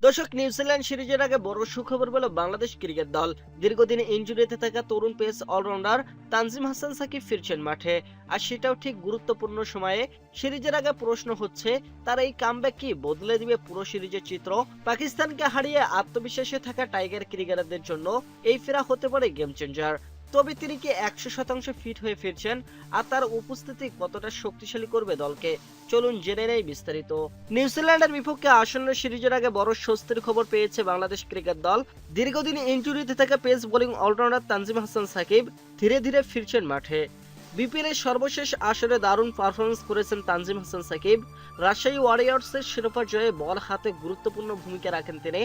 দর্শক, নিউজিল্যান্ড সিরিজের আগে বড় সুখবর পেল বাংলাদেশ ক্রিকেট দল। দীর্ঘদিন ইনজুরিতে থাকা তরুণ পেস অলরাউন্ডার তানজিম হাসান সাকিব ফিরছেন মাঠে, আর সেটাও ঠিক গুরুত্বপূর্ণ সময়ে। সিরিজের আগে প্রশ্ন হচ্ছে, তার এই কামব্যাক কি বদলে দিবে পুরো সিরিজের চিত্র? পাকিস্তানকে হারিয়ে আত্মবিশ্বাসে থাকা টাইগার ক্রিকেটারদের জন্য এই ফেরা হতে পারে গেম চেঞ্জার। তবে তিনি কি 100% ফিট হয়ে ফিরছেন, আর তার উপস্থিতি কতটা শক্তিশালী করবে দলকে? চলুন জেনে নেই বিস্তারিত। নিউজিল্যান্ডের বিপক্ষে আসন্ন সিরিজের আগে বড় স্বস্তির খবর পেয়েছে বাংলাদেশ ক্রিকেট দল। দীর্ঘদিন ইনজুরিতে থাকা pace bowling allrounder Tanzim Hasan Sakib ধীরে ধীরে ফিরছেন মাঠে। বিপিএল এর সর্বশেষ আসরে দারুণ পারফরমেন্স করেছেন তানজিম হাসান সাকিব। রাজশাহী ওয়ারিয়র্সের শিরোপা জয়ে বল হাতে গুরুত্বপূর্ণ ভূমিকা রাখেন তিনি।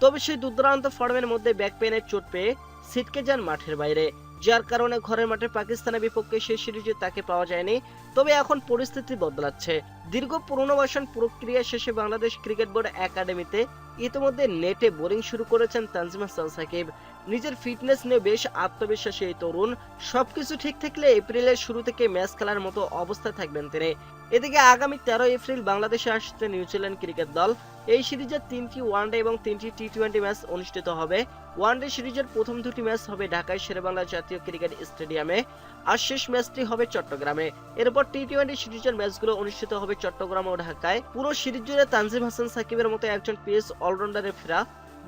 তবে সেই দুর্দান্ত ফর্মের মধ্যে ব্যাক পেনের চোট পেয়ে ছিটকে যান মাঠের বাইরে, যার কারণে ঘরের মাঠে পাকিস্তানের বিপক্ষে সেই সিরিজে তাকে পাওয়া যায়নি। তবে এখন পরিস্থিতি বদলাচ্ছে। দীর্ঘ পুনর্বাসন প্রক্রিয়া শেষে বাংলাদেশ ক্রিকেট বোর্ড একাডেমিতে ইতিমধ্যে নেটে বোলিং শুরু করেছেন তানজিম হাসান সাকিব। নিজের ফিটনেস নিয়ে বেশ আত্মবিশ্বাসী এই তরুণ। সবকিছু ঠিক থাকলে এপ্রিলের শুরু থেকে ম্যাচ খেলার মতো অবস্থায় থাকবেন তিনি। এদিকে আগামী 13 এপ্রিল বাংলাদেশে আসছে নিউজিল্যান্ড ক্রিকেট দল। এই সিরিজের 3টি ওয়ানডে এবং 3টি টি-20 ম্যাচ অনুষ্ঠিত হবে। ওয়ানডে সিরিজের প্রথম 2টি ম্যাচ হবে ঢাকায় শেরেবাংলা জাতীয় ক্রিকেট স্টেডিয়ামে, আর শেষ ম্যাচটি হবে চট্টগ্রামে। এরপর টি-20 সিরিজের ম্যাচগুলো অনুষ্ঠিত হবে চট্টগ্রাম ও ঢাকায়। পুরো সিরিজ জুড়ে তানজিম হাসান সাকিবের মতো একজন পেস অলরাউন্ডারের ফেরা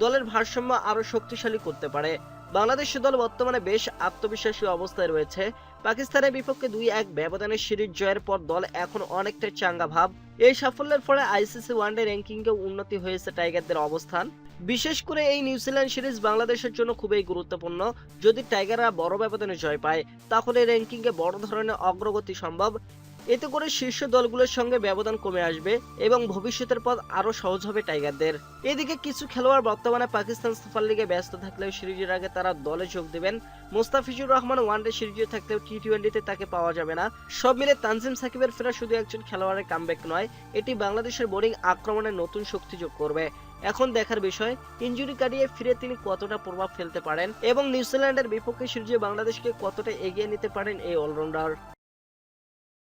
দলের ভারসাম্য আরো শক্তিশালী করতে পারে। বাংলাদেশ দল বর্তমানে বেশ আত্মবিশ্বাসী অবস্থায় রয়েছে। পাকিস্তানের বিপক্ষে 2-1 ব্যবধানের সিরিজ জয়ের পর দল এখন অনেকটা চাঙ্গা ভাব। এই সাফল্যের ফলে আইসিসি ওয়ানডে র্যাঙ্কিংয়ে উন্নতি হয়েছে টাইগারদের অবস্থান। বিশেষ করে এই নিউজিল্যান্ড সিরিজ বাংলাদেশের জন্য খুবই গুরুত্বপূর্ণ। যদি টাইগাররা বড় ব্যবধানে জয় পায়, তাহলে র্যাঙ্কিংয়ে বড় ধরনের অগ্রগতি সম্ভব। এতে করে শীর্ষ দলগুলোর সঙ্গে ব্যবধান কমে আসবে এবং ভবিষ্যতের পথ আরো সহজ হবে টাইগারদের। এদিকে কিছু খেলোয়াড় বর্তমানে পাকিস্তান সুপার লিগে ব্যস্ত থাকলেও সিরিজের আগে তারা দলে যোগ দেবেন। মুস্তাফিজুর রহমান ওয়ানডে সিরিজে থাকলেও টি-20তে তাকে পাওয়া যাবে না। সব মিলে তানজিম সাকিবের ফেরা শুধু একজন খেলোয়াড়ের কামব্যাক নয়, এটি বাংলাদেশের বোলিং আক্রমণে নতুন শক্তি যোগ করবে। এখন দেখার বিষয়, ইনজুরি কাটিয়ে ফিরে তিনি কতটা প্রভাব ফেলতে পারেন এবং নিউজিল্যান্ডের বিপক্ষে সিরিজে বাংলাদেশকে কতটা এগিয়ে নিতে পারেন এই অলরাউন্ডার।